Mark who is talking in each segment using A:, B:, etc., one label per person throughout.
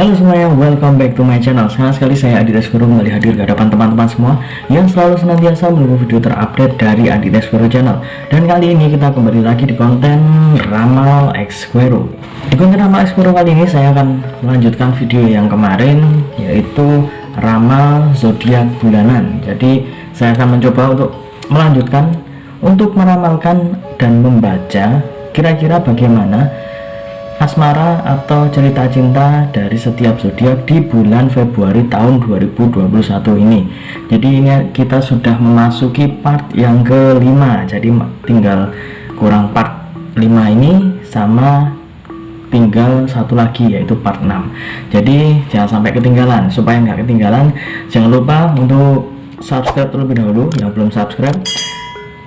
A: Halo semuanya, welcome back to my channel. Senang sekali saya Aditya Sugoro kembali hadir ke hadapan teman-teman semua yang selalu senantiasa menunggu video terupdate dari Aditya Sugoro channel. Dan kali ini kita kembali lagi di konten Ramal X Squero. Di konten Ramal X Squero kali ini saya akan melanjutkan video yang kemarin, yaitu ramal zodiak bulanan. Jadi saya akan mencoba untuk melanjutkan untuk meramalkan dan membaca kira-kira bagaimana asmara atau cerita cinta dari setiap zodiak di bulan Februari tahun 2021 ini. Jadi ini kita sudah memasuki part yang kelima, jadi tinggal kurang part 5 ini sama tinggal satu lagi, yaitu part 6. Jadi jangan sampai ketinggalan. Supaya nggak ketinggalan, jangan lupa untuk subscribe terlebih dahulu yang belum subscribe.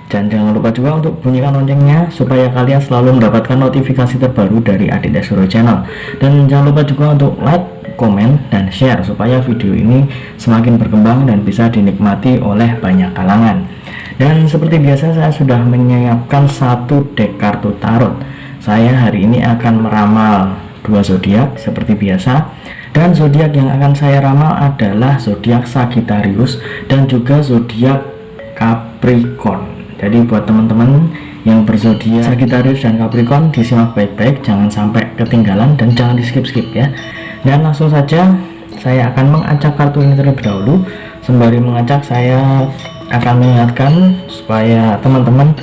A: Dan jangan lupa juga untuk bunyikan loncengnya supaya kalian selalu mendapatkan notifikasi terbaru dari Aditya Sugoro channel. Dan jangan lupa juga untuk like, komen, dan share supaya video ini semakin berkembang dan bisa dinikmati oleh banyak kalangan. Dan seperti biasa saya sudah menyiapkan satu deck kartu tarot. Saya hari ini akan meramal dua zodiak seperti biasa. Dan zodiak yang akan saya ramal adalah zodiak Sagittarius dan juga zodiak Capricorn. Jadi buat teman-teman yang berzodiak Sagittarius dan Capricorn, disimak baik-baik, jangan sampai ketinggalan dan jangan di skip-skip ya. Dan langsung saja saya akan mengacak kartu ini terlebih dahulu. Sembari mengacak saya akan mengingatkan supaya teman-teman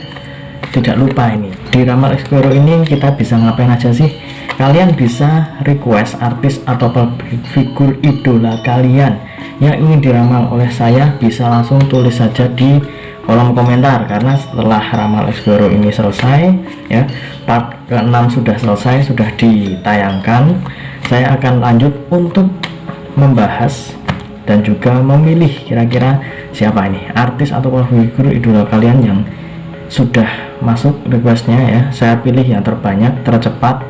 A: tidak lupa ini. Di Ramal X Squero ini kita bisa ngapain aja sih? Kalian bisa request artis atau public figure idola kalian yang ingin diramal oleh saya, bisa langsung tulis saja di kolom komentar. Karena setelah Ramal X Squero ini selesai ya, part ke-6 sudah selesai, sudah ditayangkan, saya akan lanjut untuk membahas dan juga memilih kira-kira siapa ini artis atau figur idola kalian yang sudah masuk requestnya ya. Saya pilih yang terbanyak, tercepat,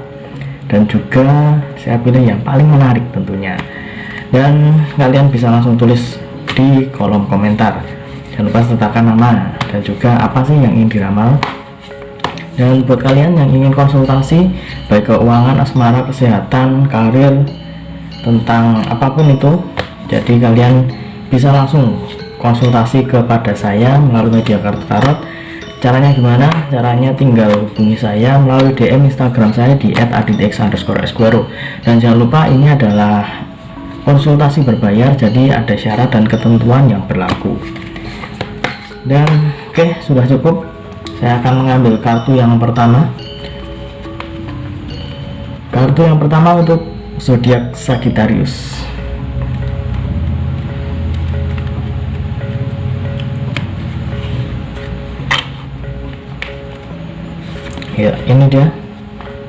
A: dan juga saya pilih yang paling menarik tentunya. Dan kalian bisa langsung tulis di kolom komentar. Jangan lupa sertakan nama dan juga apa sih yang ingin diramal. Dan buat kalian yang ingin konsultasi baik keuangan, asmara, kesehatan, karir, tentang apapun itu, jadi kalian bisa langsung konsultasi kepada saya melalui media kartu tarot. Caranya gimana? Caranya tinggal hubungi saya melalui DM Instagram saya di @aditx_squero. Dan jangan lupa ini adalah konsultasi berbayar, jadi ada syarat dan ketentuan yang berlaku. Dan oke, sudah cukup. Saya akan mengambil kartu yang pertama. Kartu yang pertama untuk zodiak Sagittarius. Ya, ini dia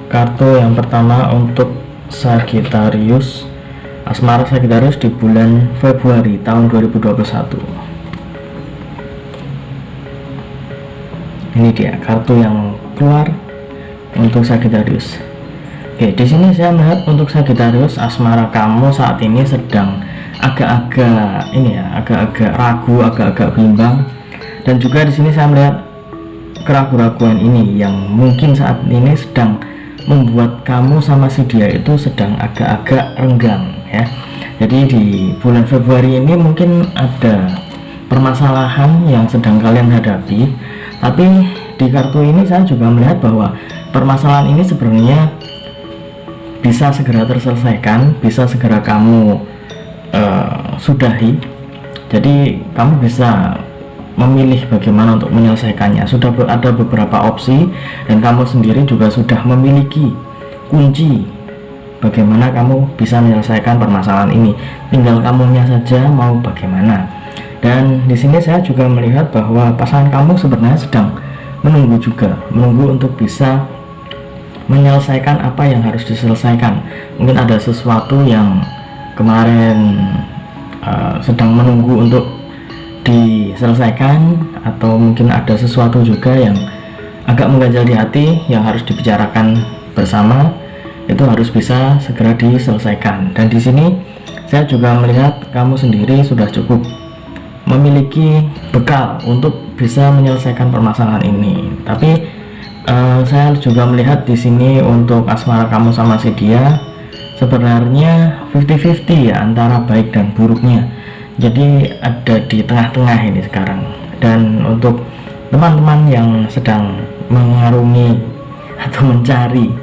A: kartu yang pertama untuk Sagittarius, asmara Sagittarius di bulan Februari tahun 2021. Ini dia kartu yang keluar untuk Sagittarius. Oke, di sini saya melihat untuk Sagittarius, asmara kamu saat ini sedang agak-agak ini ya, agak-agak ragu, agak-agak bimbang. Dan juga di sini saya melihat keraguan-keraguan ini yang mungkin saat ini sedang membuat kamu sama si dia itu sedang agak-agak renggang ya. Jadi di bulan Februari ini mungkin ada permasalahan yang sedang kalian hadapi. Tapi di kartu ini saya juga melihat bahwa permasalahan ini sebenarnya bisa segera terselesaikan, bisa segera kamu sudahi. Jadi kamu bisa memilih bagaimana untuk menyelesaikannya. Sudah ada beberapa opsi dan kamu sendiri juga sudah memiliki kunci bagaimana kamu bisa menyelesaikan permasalahan ini. Tinggal kamunya saja mau bagaimana. Dan di sini saya juga melihat bahwa pasangan kamu sebenarnya sedang menunggu untuk bisa menyelesaikan apa yang harus diselesaikan. Mungkin ada sesuatu yang kemarin sedang menunggu untuk diselesaikan, atau mungkin ada sesuatu juga yang agak mengganjal di hati yang harus dibicarakan bersama, itu harus bisa segera diselesaikan. Dan di sini saya juga melihat kamu sendiri sudah cukup memiliki bekal untuk bisa menyelesaikan permasalahan ini. Tapi saya juga melihat di sini untuk asmara kamu sama si dia, sebenarnya 50-50 ya antara baik dan buruknya. Jadi ada di tengah-tengah ini sekarang. Dan untuk teman-teman yang sedang mengarungi atau mencari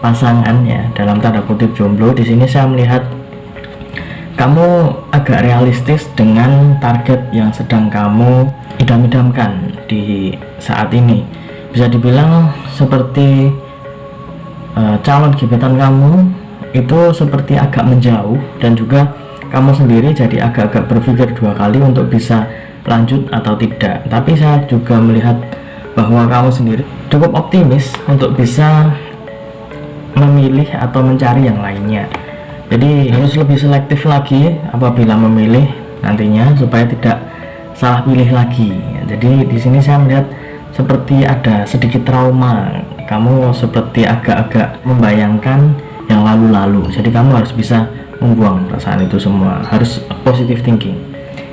A: pasangannya dalam tanda kutip jomblo, di sini saya melihat kamu agak realistis dengan target yang sedang kamu idam-idamkan di saat ini. Bisa dibilang seperti calon gebetan kamu itu seperti agak menjauh, dan juga kamu sendiri jadi agak-agak berpikir dua kali untuk bisa lanjut atau tidak. Tapi saya juga melihat bahwa kamu sendiri cukup optimis untuk bisa memilih atau mencari yang lainnya. Jadi harus lebih selektif lagi apabila memilih nantinya supaya tidak salah pilih lagi. Jadi di sini saya melihat seperti ada sedikit trauma. Kamu seperti agak-agak membayangkan yang lalu-lalu. Jadi kamu harus bisa membuang perasaan itu semua. Harus positive thinking.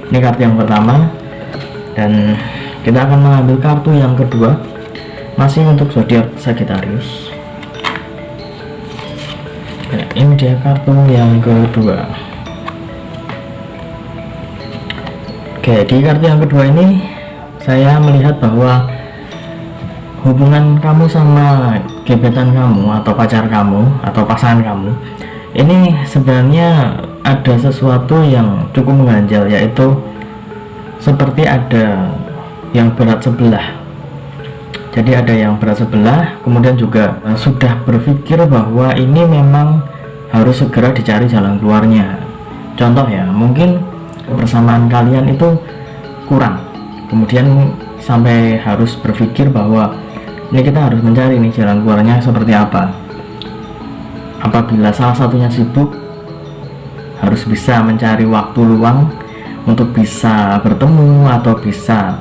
A: Ini kartu yang pertama, dan kita akan mengambil kartu yang kedua, masih untuk zodiak Sagittarius. Ya, ini dia kartu yang kedua. Oke, di kartu yang kedua ini saya melihat bahwa hubungan kamu sama gebetan kamu atau pacar kamu atau pasangan kamu ini sebenarnya ada sesuatu yang cukup mengganjal, yaitu seperti ada yang berat sebelah. Jadi ada yang berat sebelah, kemudian juga sudah berpikir bahwa ini memang harus segera dicari jalan keluarnya. Contoh ya, mungkin kebersamaan kalian itu kurang, kemudian sampai harus berpikir bahwa ini kita harus mencari nih jalan keluarnya seperti apa. Apabila salah satunya sibuk, harus bisa mencari waktu luang untuk bisa bertemu atau bisa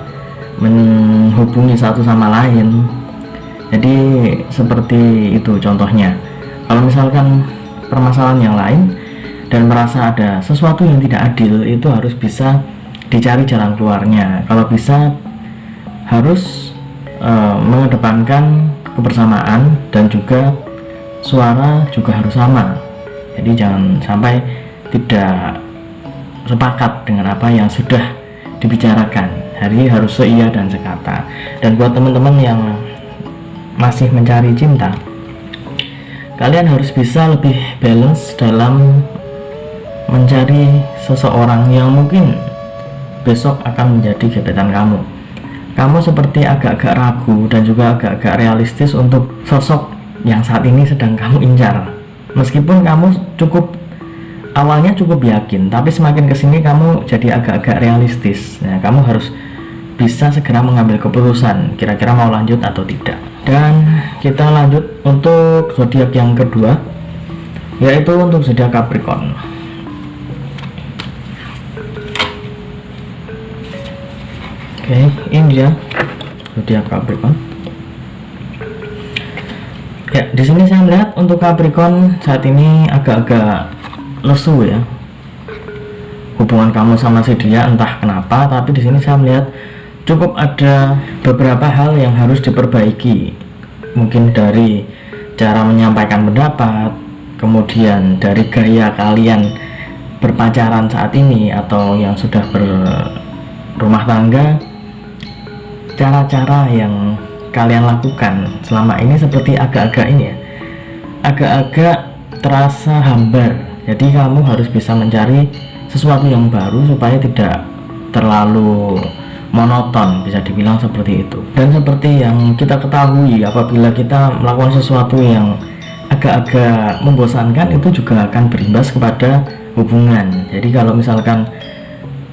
A: menghubungi satu sama lain. Jadi seperti itu contohnya. Kalau misalkan permasalahan yang lain dan merasa ada sesuatu yang tidak adil, itu harus bisa dicari jalan keluarnya. Kalau bisa harus mengedepankan kebersamaan, dan juga suara juga harus sama. Jadi jangan sampai tidak sepakat dengan apa yang sudah dibicarakan. Hari harus seia dan sekata. Dan buat teman-teman yang masih mencari cinta, kalian harus bisa lebih balance dalam mencari seseorang yang mungkin besok akan menjadi gebetan kamu. Kamu seperti agak-agak ragu dan juga agak-agak realistis untuk sosok yang saat ini sedang kamu incar. Meskipun kamu awalnya cukup yakin, tapi semakin kesini kamu jadi agak-agak realistis. Nah, kamu harus bisa segera mengambil keputusan kira-kira mau lanjut atau tidak. Dan kita lanjut untuk zodiak yang kedua, yaitu untuk zodiak Capricorn. Oke, ini dia zodiak Capricorn. Ya, di sini saya melihat untuk Capricorn saat ini agak-agak lesu ya hubungan kamu sama si dia, entah kenapa. Tapi di sini saya melihat cukup ada beberapa hal yang harus diperbaiki, mungkin dari cara menyampaikan pendapat, kemudian dari gaya kalian berpacaran saat ini atau yang sudah berumah tangga. Cara-cara yang kalian lakukan selama ini seperti agak-agak ini ya, agak-agak terasa hambar. Jadi kamu harus bisa mencari sesuatu yang baru supaya tidak terlalu monoton, bisa dibilang seperti itu. Dan seperti yang kita ketahui, apabila kita melakukan sesuatu yang agak-agak membosankan, itu juga akan berimbas kepada hubungan. Jadi kalau misalkan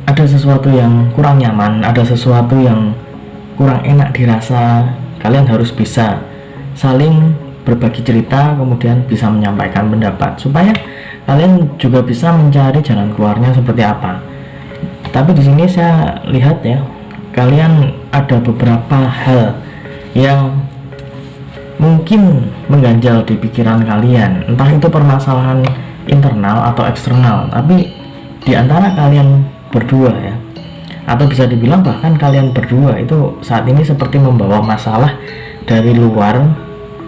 A: ada sesuatu yang kurang nyaman, ada sesuatu yang kurang enak dirasa, kalian harus bisa saling berbagi cerita, kemudian bisa menyampaikan pendapat supaya kalian juga bisa mencari jalan keluarnya seperti apa. Tapi di sini saya lihat ya, kalian ada beberapa hal yang mungkin mengganjal di pikiran kalian, entah itu permasalahan internal atau eksternal, tapi di antara kalian berdua ya, atau bisa dibilang bahkan kalian berdua itu saat ini seperti membawa masalah dari luar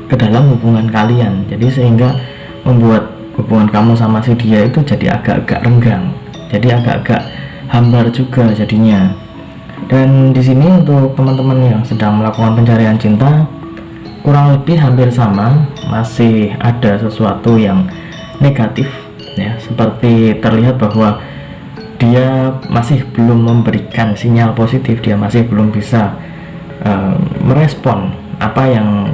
A: ke dalam hubungan kalian. Jadi sehingga membuat hubungan kamu sama si dia itu jadi agak-agak renggang, jadi agak-agak hambar juga jadinya. Dan di sini untuk teman-teman yang sedang melakukan pencarian cinta, kurang lebih hampir sama, masih ada sesuatu yang negatif ya, seperti terlihat bahwa dia masih belum memberikan sinyal positif, dia masih belum bisa merespon apa yang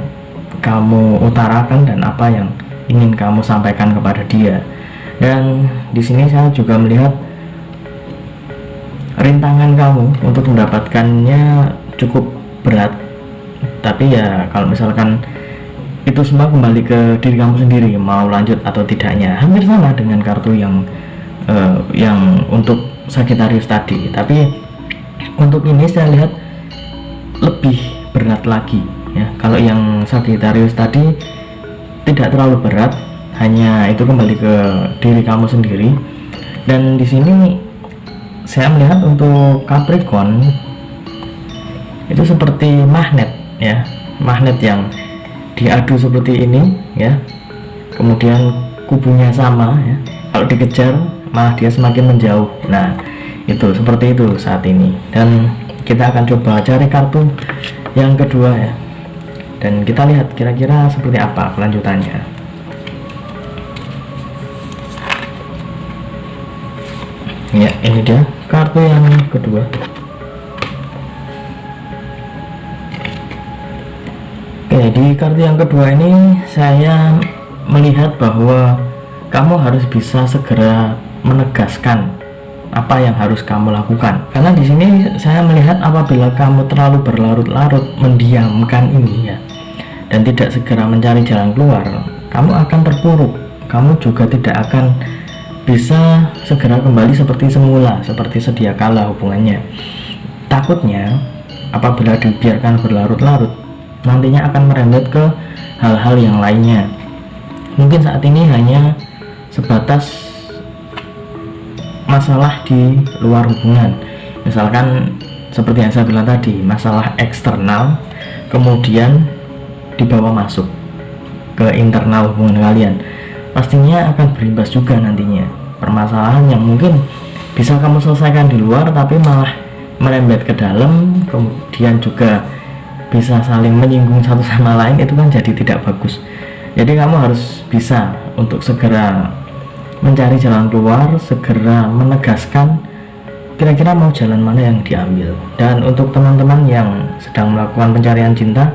A: kamu utarakan dan apa yang ingin kamu sampaikan kepada dia. Dan di sini saya juga melihat rintangan kamu untuk mendapatkannya cukup berat, tapi ya kalau misalkan itu semua kembali ke diri kamu sendiri, mau lanjut atau tidaknya. Hampir sama dengan kartu yang untuk Sagittarius tadi, tapi untuk ini saya lihat lebih berat lagi ya. Kalau yang Sagittarius tadi tidak terlalu berat, hanya itu kembali ke diri kamu sendiri. Dan di sini saya melihat untuk Capricorn itu seperti magnet ya, magnet yang diadu seperti ini ya, kemudian kubunya sama ya, kalau dikejar malah dia semakin menjauh. Nah itu seperti itu saat ini. Dan kita akan coba cari kartu yang kedua ya, dan kita lihat kira-kira seperti apa kelanjutannya. Ya, ini dia kartu yang kedua. Oke, di kartu yang kedua ini saya melihat bahwa kamu harus bisa segera menegaskan apa yang harus kamu lakukan. Karena di sini saya melihat apabila kamu terlalu berlarut-larut mendiamkan ini ya, dan tidak segera mencari jalan keluar, kamu akan terpuruk. Kamu juga tidak akan bisa segera kembali seperti semula, seperti sedia kala hubungannya. Takutnya apabila dibiarkan berlarut-larut, nantinya akan merembet ke hal-hal yang lainnya. Mungkin saat ini hanya sebatas masalah di luar hubungan, misalkan seperti yang saya bilang tadi, masalah eksternal kemudian dibawa masuk ke internal hubungan kalian. Pastinya akan berimbas juga nantinya, permasalahan yang mungkin bisa kamu selesaikan di luar tapi malah merembet ke dalam, kemudian juga bisa saling menyinggung satu sama lain. Itu kan jadi tidak bagus. Jadi kamu harus bisa untuk segera mencari jalan keluar, segera menegaskan kira-kira mau jalan mana yang diambil. Dan untuk teman-teman yang sedang melakukan pencarian cinta,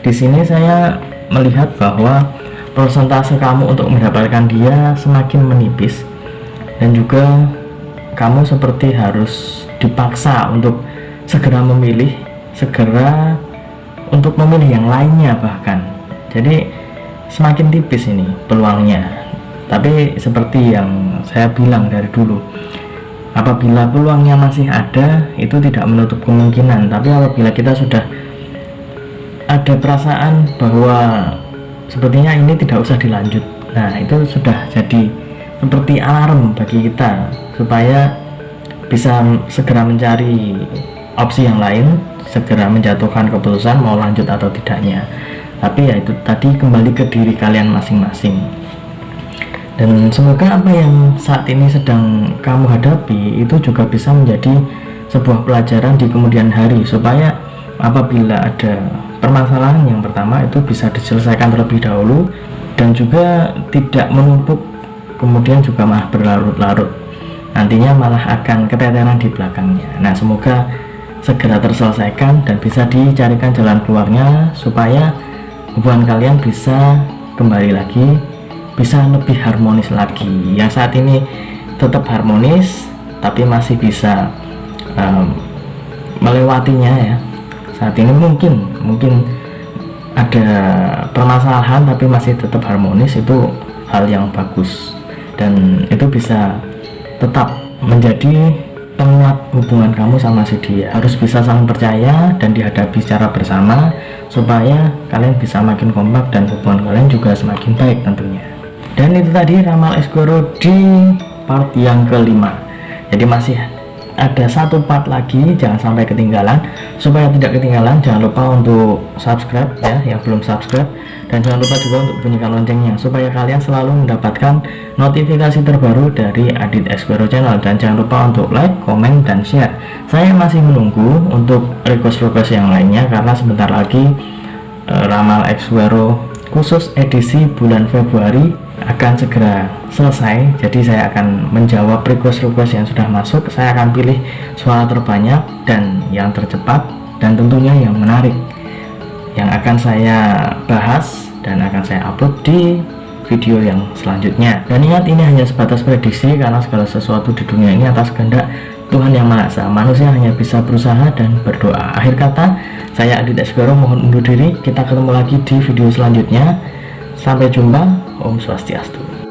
A: di sini saya melihat bahwa persentase kamu untuk mendapatkan dia semakin menipis, dan juga kamu seperti harus dipaksa untuk segera memilih, segera untuk memilih yang lainnya bahkan. Jadi semakin tipis ini peluangnya. Tapi seperti yang saya bilang dari dulu, apabila peluangnya masih ada, itu tidak menutup kemungkinan. Tapi apabila kita sudah ada perasaan bahwa sepertinya ini tidak usah dilanjut, nah itu sudah jadi seperti alarm bagi kita supaya bisa segera mencari opsi yang lain, segera menjatuhkan keputusan mau lanjut atau tidaknya. Tapi ya itu tadi, kembali ke diri kalian masing-masing. Dan semoga apa yang saat ini sedang kamu hadapi itu juga bisa menjadi sebuah pelajaran di kemudian hari, supaya apabila ada permasalahan yang pertama itu bisa diselesaikan terlebih dahulu, dan juga tidak menumpuk kemudian juga malah berlarut-larut, nantinya malah akan keteteran di belakangnya. Nah semoga segera terselesaikan dan bisa dicarikan jalan keluarnya, supaya hubungan kalian bisa kembali lagi, bisa lebih harmonis lagi. Yang saat ini tetap harmonis tapi masih bisa melewatinya ya. Saat ini mungkin ada permasalahan tapi masih tetap harmonis, itu hal yang bagus, dan itu bisa tetap menjadi penguat hubungan kamu sama si dia. Harus bisa saling percaya dan dihadapi secara bersama, supaya kalian bisa makin kompak dan hubungan kalian juga semakin baik tentunya. Dan itu tadi ramal Esgoro di part yang kelima. Jadi masih ada satu part lagi, jangan sampai ketinggalan. Supaya tidak ketinggalan, jangan lupa untuk subscribe ya yang belum subscribe, dan jangan lupa juga untuk bunyikan loncengnya supaya kalian selalu mendapatkan notifikasi terbaru dari Adit Esquero Channel. Dan jangan lupa untuk like, komen, dan share. Saya masih menunggu untuk request yang lainnya karena sebentar lagi ramal Esquero khusus edisi bulan Februari akan segera selesai. Jadi saya akan menjawab request yang sudah masuk. Saya akan pilih suara terbanyak dan yang tercepat, dan tentunya yang menarik, yang akan saya bahas dan akan saya upload di video yang selanjutnya. Dan ingat, ini hanya sebatas prediksi karena segala sesuatu di dunia ini atas kehendak Tuhan Yang Maha Esa. Manusia hanya bisa berusaha dan berdoa. Akhir kata, saya Adit Esquero mohon undur diri. Kita ketemu lagi di video selanjutnya. Sampai jumpa. Om Swastiastu.